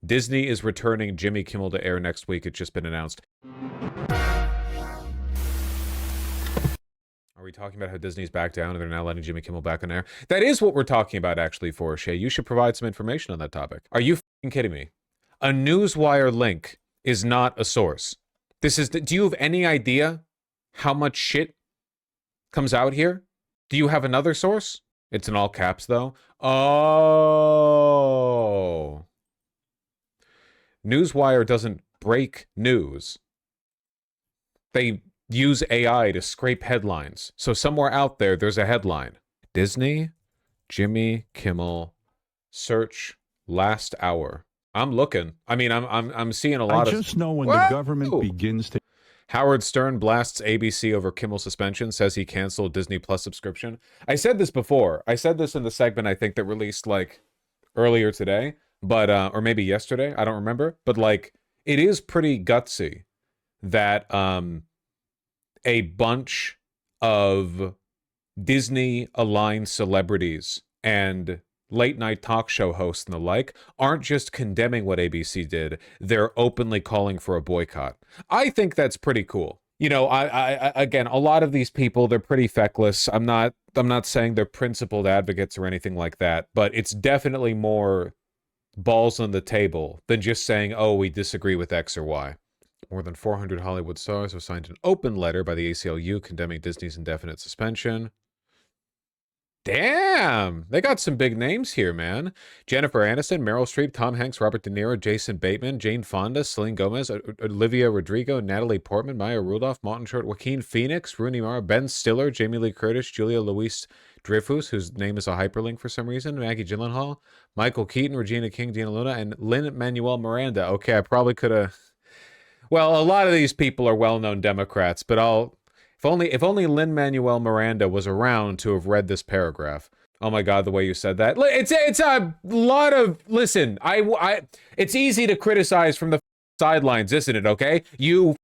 Disney is returning Jimmy Kimmel to air next week. It's just been announced. Are we talking about how Disney's back down and they're now letting Jimmy Kimmel back on air? That is what we're talking about, actually, for Shay. You should provide some information on that topic. Are you f***ing kidding me? A Newswire link is not a source. Do you have any idea how much shit comes out here? Do you have another source? It's in all caps, though. Oh. Newswire doesn't break news. They use AI to scrape headlines. So somewhere out there, there's a headline. Disney, Jimmy Kimmel, search last hour. I'm looking. I mean, I'm seeing a lot of... I just know when the government begins to... Howard Stern blasts ABC over Kimmel suspension, says he canceled Disney Plus subscription. I said this before. I said this in the segment, I think, that released, like, earlier today, but, or maybe yesterday. I don't remember. But, like, it is pretty gutsy that, a bunch of Disney-aligned celebrities and late-night talk show hosts and the like aren't just condemning what ABC did, they're openly calling for a boycott. I think that's pretty cool. You know, I again, a lot of these people, they're pretty feckless. I'm not saying they're principled advocates or anything like that, but it's definitely more balls on the table than just saying, oh, we disagree with X or Y. More than 400 Hollywood stars have signed an open letter by the ACLU condemning Disney's indefinite suspension. Damn, they got some big names here, man. Jennifer Aniston, Meryl Streep, Tom Hanks, Robert De Niro, Jason Bateman, Jane Fonda, Selena Gomez, Olivia Rodrigo, Natalie Portman, Maya Rudolph, Martin Short, Joaquin Phoenix, Rooney Mara, Ben Stiller, Jamie Lee Curtis, Julia Louis-Dreyfus, whose name is a hyperlink for some reason, Maggie Gyllenhaal, Michael Keaton, Regina King, Dina Luna, and Lin-Manuel Miranda. Okay, I probably could have... Well, a lot of these people are well-known Democrats, but if only Lin-Manuel Miranda was around to have read this paragraph. Oh my God, the way you said that. It's a lot of... Listen, it's easy to criticize from the sidelines, isn't it, okay? You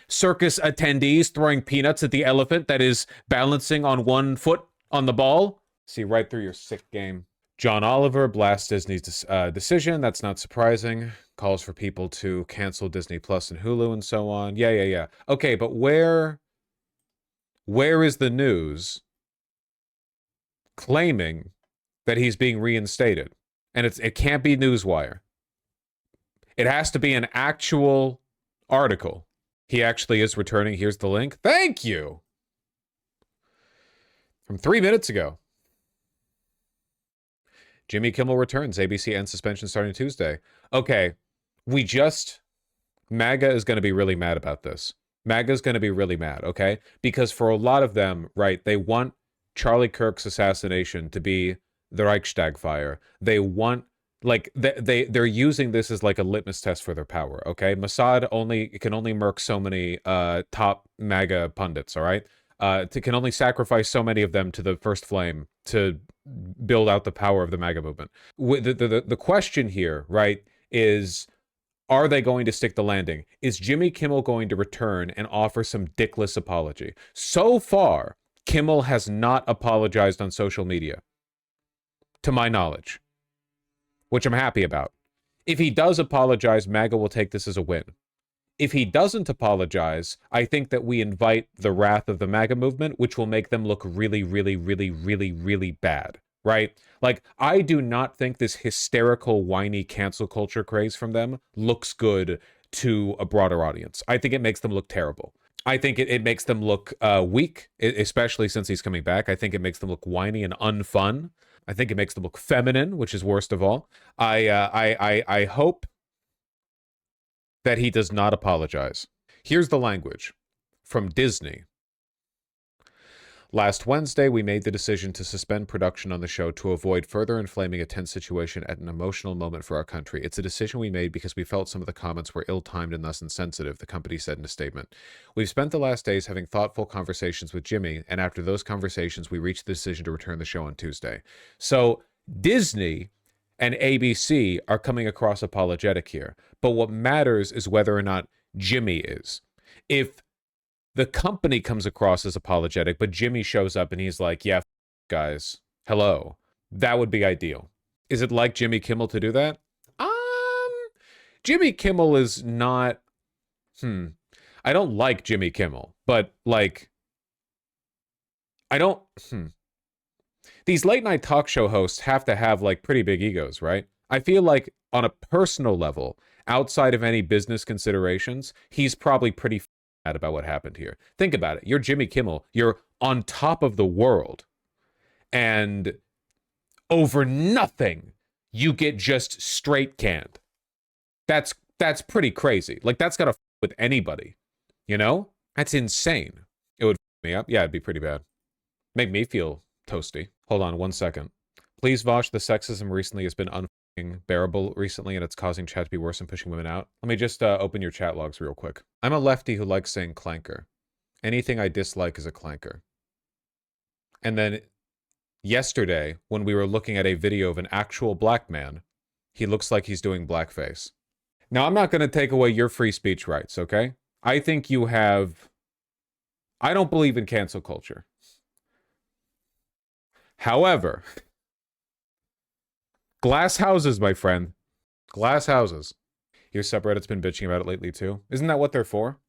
circus attendees throwing peanuts at the elephant that is balancing on one foot on the ball. See right through your sick game. John Oliver blasts Disney's decision. That's not surprising. Calls for people to cancel Disney Plus and Hulu and so on. Yeah. Okay, but where is the news claiming that he's being reinstated? And it can't be Newswire. It has to be an actual article. He actually is returning. Here's the link. Thank you. From 3 minutes ago. Jimmy Kimmel returns. ABC ends suspension starting Tuesday. Okay, MAGA is going to be really mad about this. MAGA is going to be really mad, okay? Because for a lot of them, right, they want Charlie Kirk's assassination to be the Reichstag fire. They want, like, they're using this as like a litmus test for their power, okay? Mossad can only murk so many top MAGA pundits, all right? Can only sacrifice so many of them to the first flame to build out the power of the MAGA movement. The question here, right, is, are they going to stick the landing? Is Jimmy Kimmel going to return and offer some dickless apology? So far, Kimmel has not apologized on social media, to my knowledge, which I'm happy about. If he does apologize, MAGA will take this as a win. If he doesn't apologize, I think that we invite the wrath of the MAGA movement, which will make them look really, really, really, really, really bad, right? Like, I do not think this hysterical, whiny cancel culture craze from them looks good to a broader audience. I think it makes them look terrible. I think it makes them look weak, especially since he's coming back. I think it makes them look whiny and unfun. I think it makes them look feminine, which is worst of all. I hope that he does not apologize. Here's the language from Disney. Last Wednesday, we made the decision to suspend production on the show to avoid further inflaming a tense situation at an emotional moment for our country. It's a decision we made because we felt some of the comments were ill-timed and thus insensitive, the company said in a statement. We've spent the last days having thoughtful conversations with Jimmy, and after those conversations, we reached the decision to return the show on Tuesday. So Disney and ABC are coming across apologetic here. But what matters is whether or not Jimmy is. If the company comes across as apologetic, but Jimmy shows up and he's like, yeah, guys, hello, that would be ideal. Is it like Jimmy Kimmel to do that? Jimmy Kimmel is not... I don't like Jimmy Kimmel, but, like... I don't... These late-night talk show hosts have to have, like, pretty big egos, right? I feel like, on a personal level, outside of any business considerations, he's probably pretty mad about what happened here. Think about it. You're Jimmy Kimmel. You're on top of the world. And over nothing, you get just straight canned. That's pretty crazy. Like, that's gotta with anybody. You know? That's insane. It would me up. Yeah, it'd be pretty bad. Make me feel toasty. Hold on 1 second. Please, Vosh, the sexism recently has been unbearable recently, and it's causing chat to be worse and pushing women out. Let me just open your chat logs real quick. I'm a lefty who likes saying clanker. Anything I dislike is a clanker. And then yesterday, when we were looking at a video of an actual black man, he looks like he's doing blackface. Now, I'm not going to take away your free speech rights, okay? I think you have... I don't believe in cancel culture. However, glass houses, my friend. Glass houses. Your subreddit's been bitching about it lately, too. Isn't that what they're for?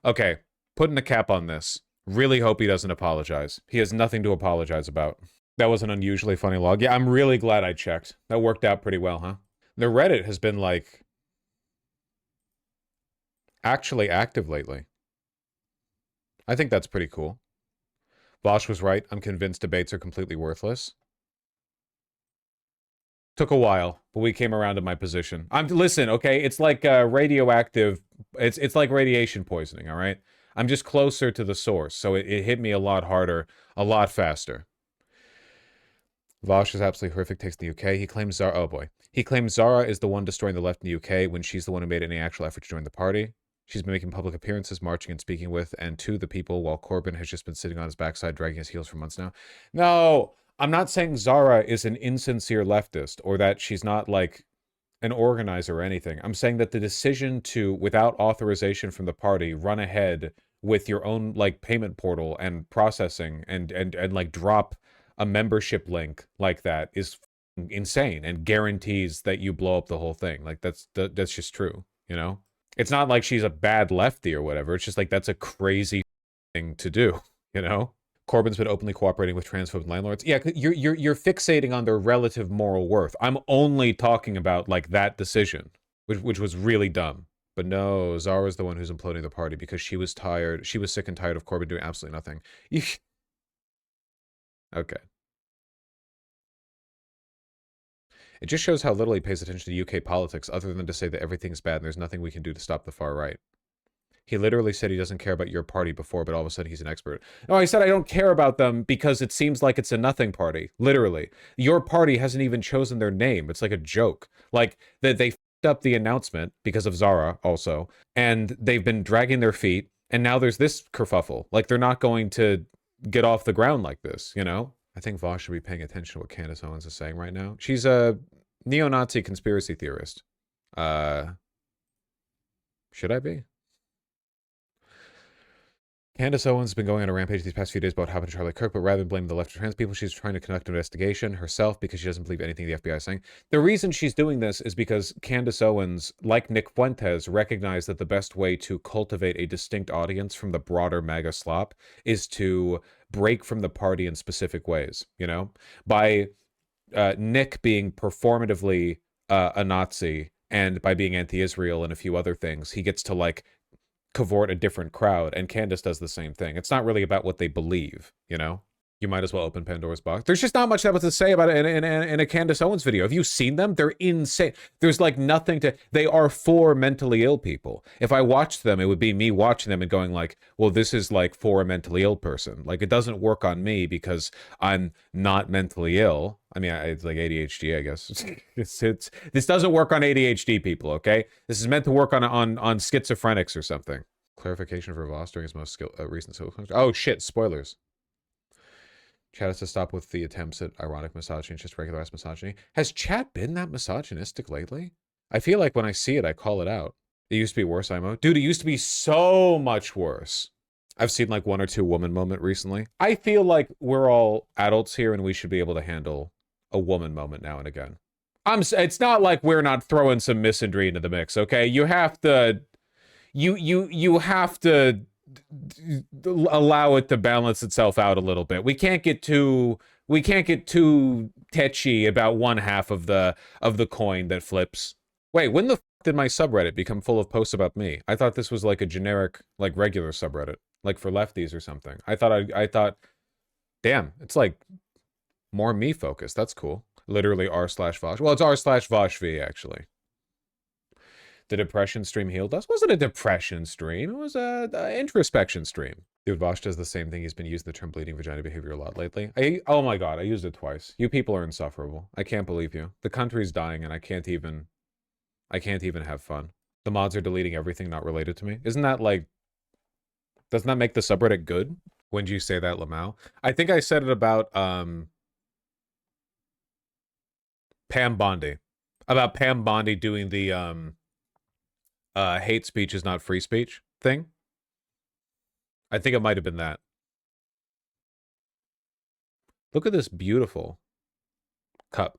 Okay, putting a cap on this. Really hope he doesn't apologize. He has nothing to apologize about. That was an unusually funny log. Yeah, I'm really glad I checked. That worked out pretty well, huh? The Reddit has been, like, actually active lately. I think that's pretty cool. Bosch was right. I'm convinced debates are completely worthless. Took a while, but we came around to my position. Listen, okay? It's like radioactive... It's like radiation poisoning, all right? I'm just closer to the source, so it hit me a lot harder, a lot faster. Vosh is absolutely horrific, takes the UK. He claims Zara... Oh, boy. He claims Zara is the one destroying the left in the UK when she's the one who made any actual effort to join the party. She's been making public appearances, marching and speaking with and to the people, while Corbyn has just been sitting on his backside, dragging his heels for months now. No, I'm not saying Zara is an insincere leftist or that she's not, like, an organizer or anything. I'm saying that the decision to, without authorization from the party, run ahead with your own, like, payment portal and processing and like, drop a membership link like that is insane and guarantees that you blow up the whole thing. Like, that's just true, you know? It's not like she's a bad lefty or whatever. It's just like, that's a crazy thing to do, you know? Corbyn's been openly cooperating with transphobe landlords. Yeah, you're fixating on their relative moral worth. I'm only talking about, like, that decision, which was really dumb. But no, Zara's the one who's imploding the party because she was tired. She was sick and tired of Corbyn doing absolutely nothing. Okay. It just shows how little he pays attention to UK politics, other than to say that everything's bad and there's nothing we can do to stop the far right. He literally said he doesn't care about your party before, but all of a sudden he's an expert. No, I said I don't care about them because it seems like it's a nothing party. Literally. Your party hasn't even chosen their name. It's like a joke. Like, they f***ed up the announcement because of Zara also, and they've been dragging their feet, and now there's this kerfuffle. Like, they're not going to get off the ground like this, you know? I think Vosh should be paying attention to what Candace Owens is saying right now. She's a neo-Nazi conspiracy theorist. Should I be? Candace Owens has been going on a rampage these past few days about what happened to Charlie Kirk, but rather than blaming the left or trans people, she's trying to conduct an investigation herself because she doesn't believe anything the FBI is saying. The reason she's doing this is because Candace Owens, like Nick Fuentes, recognized that the best way to cultivate a distinct audience from the broader MAGA slop is to break from the party in specific ways, you know? By Nick being performatively a Nazi and by being anti-Israel and a few other things, he gets to, like, cavort a different crowd, and Candace does the same thing. It's not really about what they believe, you know? You might as well open Pandora's box. There's just not much else to say about it in a Candace Owens video. Have you seen them? They're insane. There's, like, nothing to... They are for mentally ill people. If I watched them, it would be me watching them and going, like, well, this is, like, for a mentally ill person. Like, it doesn't work on me because I'm not mentally ill. I mean, it's like ADHD, I guess. This doesn't work on ADHD people, okay? This is meant to work on schizophrenics or something. Clarification for Voss during his most recent civil function. Oh, shit, spoilers. Chat has to stop with the attempts at ironic misogyny, just regular ass misogyny. Has chat been that misogynistic lately? I feel like when I see it, I call it out. It used to be worse, IMO. Dude, it used to be so much worse. I've seen, like, one or two woman moment recently. I feel like we're all adults here and we should be able to handle a woman moment now and again. It's not like we're not throwing some misandry into the mix, okay? You have to you have to allow it to balance itself out a little bit. We can't get too tetchy about one half of the coin that flips. Wait, when the f did my subreddit become full of posts about me? I thought this was like a generic, like regular subreddit, like for lefties or something. I thought, damn, it's like more me focused. That's cool. Literally r/Vosh. Well, it's r/VoshV actually. The depression stream healed us. Wasn't a depression stream. It was a introspection stream. Dude, Vosh does the same thing. He's been using the term bleeding vagina behavior a lot lately. Oh my god, I used it twice. You people are insufferable. I can't believe you. The country's dying and I can't even have fun. The mods are deleting everything not related to me. Isn't that like, doesn't that make the subreddit good? When did you say that, Lamau? I think I said it about Pam Bondi. About Pam Bondi doing the hate speech is not free speech thing. I think it might have been that. Look at this beautiful cup.